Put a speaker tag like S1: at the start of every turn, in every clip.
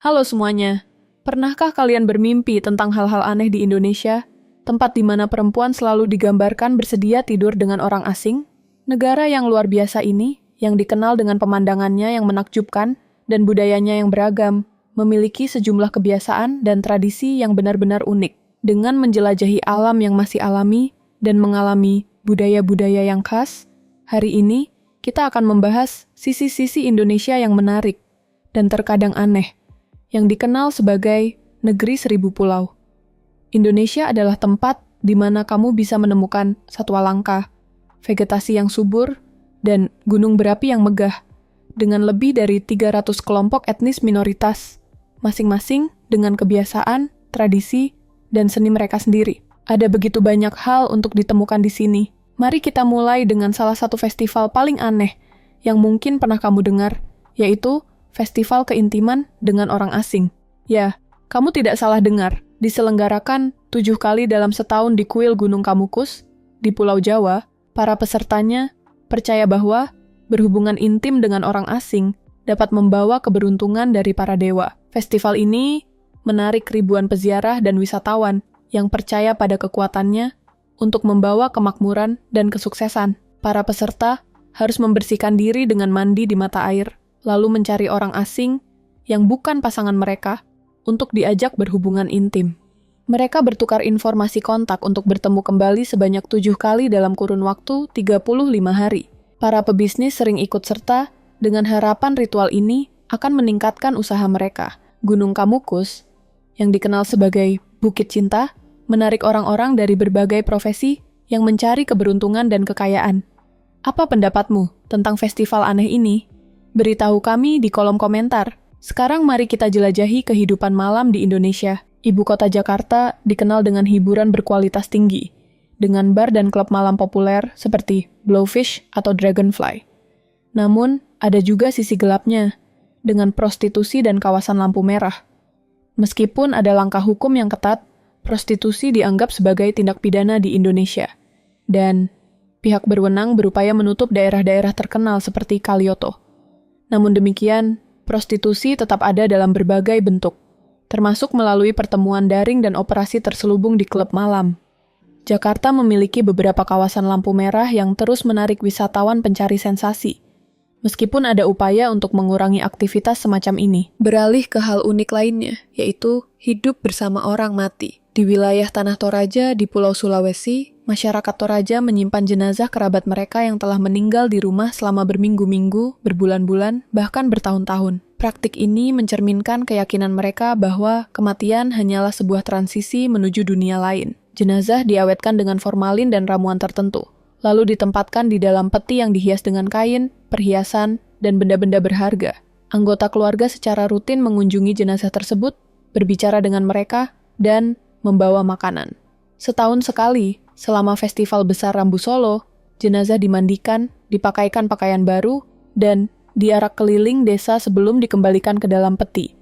S1: Halo semuanya, pernahkah kalian bermimpi tentang hal-hal aneh di Indonesia? Tempat di mana perempuan selalu digambarkan bersedia tidur dengan orang asing? Negara yang luar biasa ini, yang dikenal dengan pemandangannya yang menakjubkan dan budayanya yang beragam, memiliki sejumlah kebiasaan dan tradisi yang benar-benar unik. Dengan menjelajahi alam yang masih alami dan mengalami budaya-budaya yang khas, hari ini kita akan membahas sisi-sisi Indonesia yang menarik dan terkadang aneh, yang dikenal sebagai negeri seribu pulau. Indonesia adalah tempat di mana kamu bisa menemukan satwa langka, vegetasi yang subur, dan gunung berapi yang megah, dengan lebih dari 300 kelompok etnis minoritas, masing-masing dengan kebiasaan, tradisi, dan seni mereka sendiri. Ada begitu banyak hal untuk ditemukan di sini. Mari kita mulai dengan salah satu festival paling aneh yang mungkin pernah kamu dengar, yaitu Festival Keintiman dengan Orang Asing. Ya, kamu tidak salah dengar. Diselenggarakan 7 kali dalam setahun di kuil Gunung Kamukus, di Pulau Jawa. Para pesertanya percaya bahwa berhubungan intim dengan orang asing dapat membawa keberuntungan dari para dewa. Festival ini menarik ribuan peziarah dan wisatawan yang percaya pada kekuatannya untuk membawa kemakmuran dan kesuksesan. Para peserta harus membersihkan diri dengan mandi di mata air, lalu mencari orang asing yang bukan pasangan mereka untuk diajak berhubungan intim. Mereka bertukar informasi kontak untuk bertemu kembali sebanyak 7 kali dalam kurun waktu 35 hari. Para pebisnis sering ikut serta dengan harapan ritual ini akan meningkatkan usaha mereka. Gunung Kamukus, yang dikenal sebagai Bukit Cinta, menarik orang-orang dari berbagai profesi yang mencari keberuntungan dan kekayaan. Apa pendapatmu tentang festival aneh ini? Beritahu kami di kolom komentar. Sekarang mari kita jelajahi kehidupan malam di Indonesia. Ibu kota Jakarta dikenal dengan hiburan berkualitas tinggi, dengan bar dan klub malam populer seperti Blowfish atau Dragonfly. Namun, ada juga sisi gelapnya, dengan prostitusi dan kawasan lampu merah. Meskipun ada langkah hukum yang ketat, prostitusi dianggap sebagai tindak pidana di Indonesia. Dan pihak berwenang berupaya menutup daerah-daerah terkenal seperti Kaliyoto. Namun demikian, prostitusi tetap ada dalam berbagai bentuk, termasuk melalui pertemuan daring dan operasi terselubung di klub malam. Jakarta memiliki beberapa kawasan lampu merah yang terus menarik wisatawan pencari sensasi. Meskipun ada upaya untuk mengurangi aktivitas semacam ini, beralih ke hal unik lainnya, yaitu hidup bersama orang mati. Di wilayah Tanah Toraja di Pulau Sulawesi, masyarakat Toraja menyimpan jenazah kerabat mereka yang telah meninggal di rumah selama berminggu-minggu, berbulan-bulan, bahkan bertahun-tahun. Praktik ini mencerminkan keyakinan mereka bahwa kematian hanyalah sebuah transisi menuju dunia lain. Jenazah diawetkan dengan formalin dan ramuan tertentu, lalu ditempatkan di dalam peti yang dihias dengan kain, perhiasan, dan benda-benda berharga. Anggota keluarga secara rutin mengunjungi jenazah tersebut, berbicara dengan mereka, dan membawa makanan. Setahun sekali, selama festival besar Rambu Solo, jenazah dimandikan, dipakaikan pakaian baru, dan diarak keliling desa sebelum dikembalikan ke dalam peti.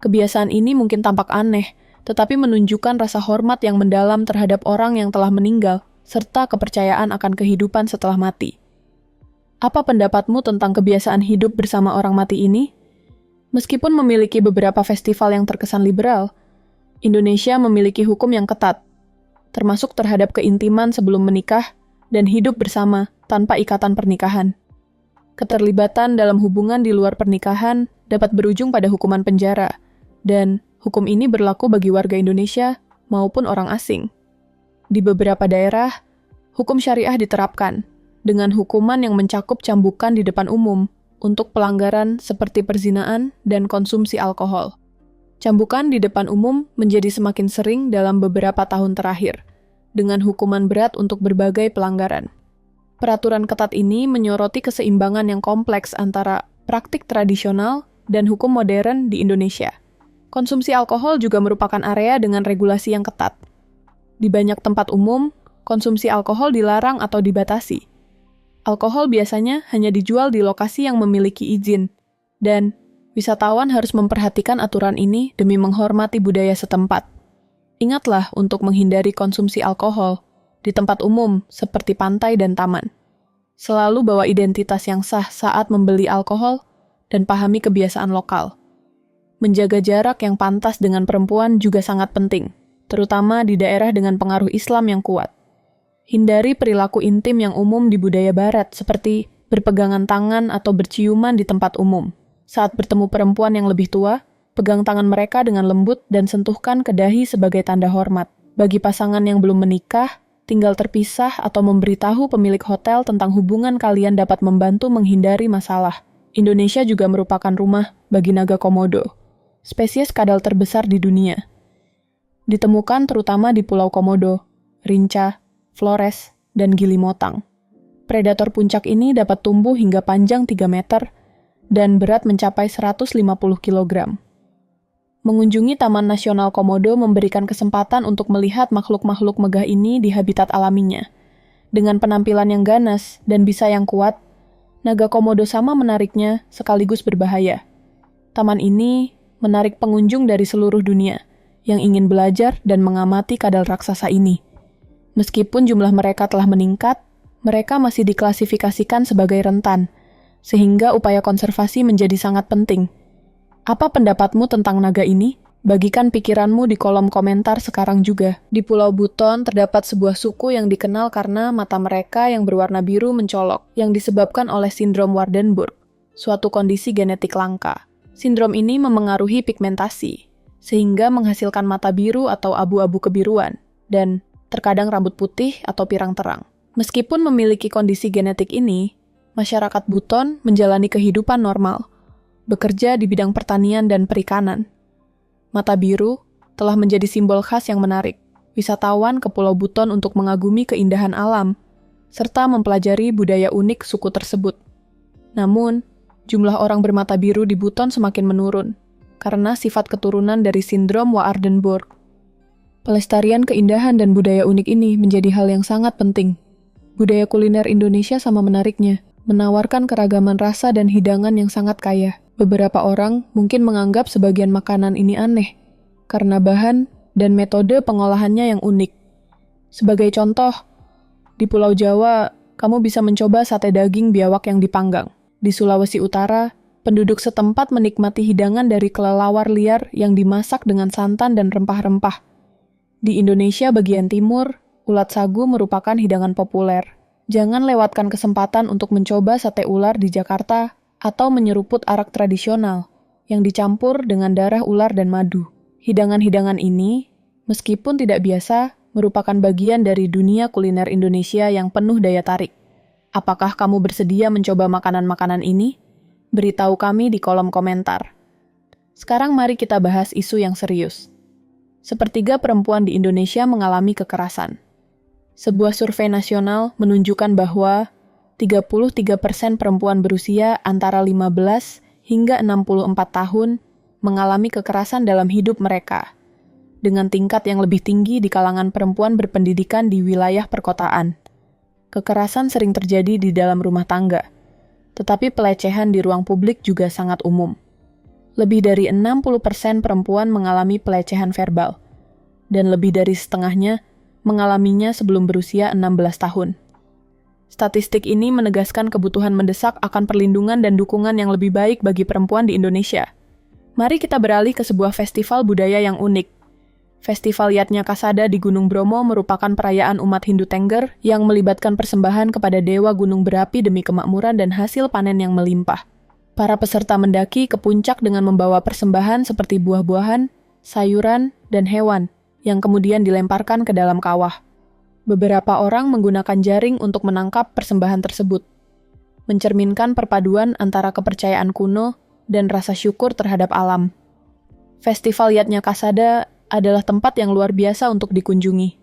S1: Kebiasaan ini mungkin tampak aneh, tetapi menunjukkan rasa hormat yang mendalam terhadap orang yang telah meninggal, serta kepercayaan akan kehidupan setelah mati. Apa pendapatmu tentang kebiasaan hidup bersama orang mati ini? Meskipun memiliki beberapa festival yang terkesan liberal, Indonesia memiliki hukum yang ketat, termasuk terhadap keintiman sebelum menikah dan hidup bersama tanpa ikatan pernikahan. Keterlibatan dalam hubungan di luar pernikahan dapat berujung pada hukuman penjara, dan hukum ini berlaku bagi warga Indonesia maupun orang asing. Di beberapa daerah, hukum syariah diterapkan, dengan hukuman yang mencakup cambukan di depan umum untuk pelanggaran seperti perzinaan dan konsumsi alkohol. Cambukan di depan umum menjadi semakin sering dalam beberapa tahun terakhir, dengan hukuman berat untuk berbagai pelanggaran. Peraturan ketat ini menyoroti keseimbangan yang kompleks antara praktik tradisional dan hukum modern di Indonesia. Konsumsi alkohol juga merupakan area dengan regulasi yang ketat. Di banyak tempat umum, konsumsi alkohol dilarang atau dibatasi. Alkohol biasanya hanya dijual di lokasi yang memiliki izin, dan wisatawan harus memperhatikan aturan ini demi menghormati budaya setempat. Ingatlah untuk menghindari konsumsi alkohol di tempat umum seperti pantai dan taman. Selalu bawa identitas yang sah saat membeli alkohol dan pahami kebiasaan lokal. Menjaga jarak yang pantas dengan perempuan juga sangat penting, terutama di daerah dengan pengaruh Islam yang kuat. Hindari perilaku intim yang umum di budaya barat seperti berpegangan tangan atau berciuman di tempat umum. Saat bertemu perempuan yang lebih tua, pegang tangan mereka dengan lembut dan sentuhkan ke dahi sebagai tanda hormat. Bagi pasangan yang belum menikah, tinggal terpisah atau memberitahu pemilik hotel tentang hubungan kalian dapat membantu menghindari masalah. Indonesia juga merupakan rumah bagi naga komodo, spesies kadal terbesar di dunia. Ditemukan terutama di Pulau Komodo, Rinca, Flores, dan Gili Motang. Predator puncak ini dapat tumbuh hingga panjang 3 meter dan berat mencapai 150 kg. Mengunjungi Taman Nasional Komodo memberikan kesempatan untuk melihat makhluk-makhluk megah ini di habitat alaminya. Dengan penampilan yang ganas dan bisa yang kuat, naga komodo sama menariknya sekaligus berbahaya. Taman ini menarik pengunjung dari seluruh dunia yang ingin belajar dan mengamati kadal raksasa ini. Meskipun jumlah mereka telah meningkat, mereka masih diklasifikasikan sebagai rentan, sehingga upaya konservasi menjadi sangat penting. Apa pendapatmu tentang naga ini? Bagikan pikiranmu di kolom komentar sekarang juga. Di Pulau Buton terdapat sebuah suku yang dikenal karena mata mereka yang berwarna biru mencolok, yang disebabkan oleh sindrom Waardenburg, suatu kondisi genetik langka. Sindrom ini memengaruhi pigmentasi, sehingga menghasilkan mata biru atau abu-abu kebiruan, dan terkadang rambut putih atau pirang terang. Meskipun memiliki kondisi genetik ini, masyarakat Buton menjalani kehidupan normal, bekerja di bidang pertanian dan perikanan. Mata biru telah menjadi simbol khas yang menarik wisatawan ke Pulau Buton untuk mengagumi keindahan alam, serta mempelajari budaya unik suku tersebut. Namun, jumlah orang bermata biru di Buton semakin menurun, karena sifat keturunan dari sindrom Waardenburg. Pelestarian keindahan dan budaya unik ini menjadi hal yang sangat penting. Budaya kuliner Indonesia sama menariknya, menawarkan keragaman rasa dan hidangan yang sangat kaya. Beberapa orang mungkin menganggap sebagian makanan ini aneh, karena bahan dan metode pengolahannya yang unik. Sebagai contoh, di Pulau Jawa, kamu bisa mencoba sate daging biawak yang dipanggang. Di Sulawesi Utara, penduduk setempat menikmati hidangan dari kelelawar liar yang dimasak dengan santan dan rempah-rempah. Di Indonesia bagian timur, ulat sagu merupakan hidangan populer. Jangan lewatkan kesempatan untuk mencoba sate ular di Jakarta atau menyeruput arak tradisional yang dicampur dengan darah ular dan madu. Hidangan-hidangan ini, meskipun tidak biasa, merupakan bagian dari dunia kuliner Indonesia yang penuh daya tarik. Apakah kamu bersedia mencoba makanan-makanan ini? Beritahu kami di kolom komentar. Sekarang mari kita bahas isu yang serius. Sepertiga perempuan di Indonesia mengalami kekerasan. Sebuah survei nasional menunjukkan bahwa 33% perempuan berusia antara 15 hingga 64 tahun mengalami kekerasan dalam hidup mereka, dengan tingkat yang lebih tinggi di kalangan perempuan berpendidikan di wilayah perkotaan. Kekerasan sering terjadi di dalam rumah tangga, tetapi pelecehan di ruang publik juga sangat umum. Lebih dari 60% perempuan mengalami pelecehan verbal, dan lebih dari setengahnya mengalaminya sebelum berusia 16 tahun. Statistik ini menegaskan kebutuhan mendesak akan perlindungan dan dukungan yang lebih baik bagi perempuan di Indonesia. Mari kita beralih ke sebuah festival budaya yang unik. Festival Yatnya Kasada di Gunung Bromo merupakan perayaan umat Hindu Tengger yang melibatkan persembahan kepada dewa gunung berapi demi kemakmuran dan hasil panen yang melimpah. Para peserta mendaki ke puncak dengan membawa persembahan seperti buah-buahan, sayuran, dan hewan yang kemudian dilemparkan ke dalam kawah. Beberapa orang menggunakan jaring untuk menangkap persembahan tersebut, mencerminkan perpaduan antara kepercayaan kuno dan rasa syukur terhadap alam. Festival Yatnya Kasada adalah tempat yang luar biasa untuk dikunjungi.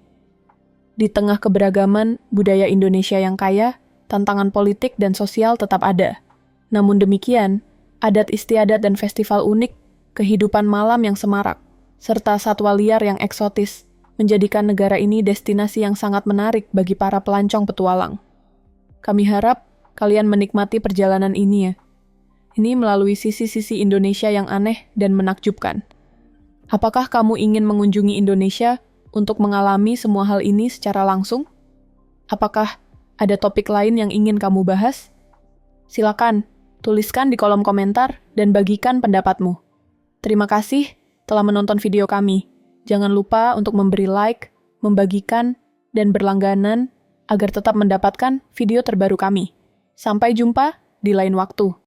S1: Di tengah keberagaman budaya Indonesia yang kaya, tantangan politik dan sosial tetap ada. Namun demikian, adat istiadat dan festival unik, kehidupan malam yang semarak, serta satwa liar yang eksotis, menjadikan negara ini destinasi yang sangat menarik bagi para pelancong petualang. Kami harap kalian menikmati perjalanan ini ya. Ini melalui sisi-sisi Indonesia yang aneh dan menakjubkan. Apakah kamu ingin mengunjungi Indonesia untuk mengalami semua hal ini secara langsung? Apakah ada topik lain yang ingin kamu bahas? Silakan, tuliskan di kolom komentar dan bagikan pendapatmu. Terima kasih telah menonton video kami. Jangan lupa untuk memberi like, membagikan, dan berlangganan agar tetap mendapatkan video terbaru kami. Sampai jumpa di lain waktu.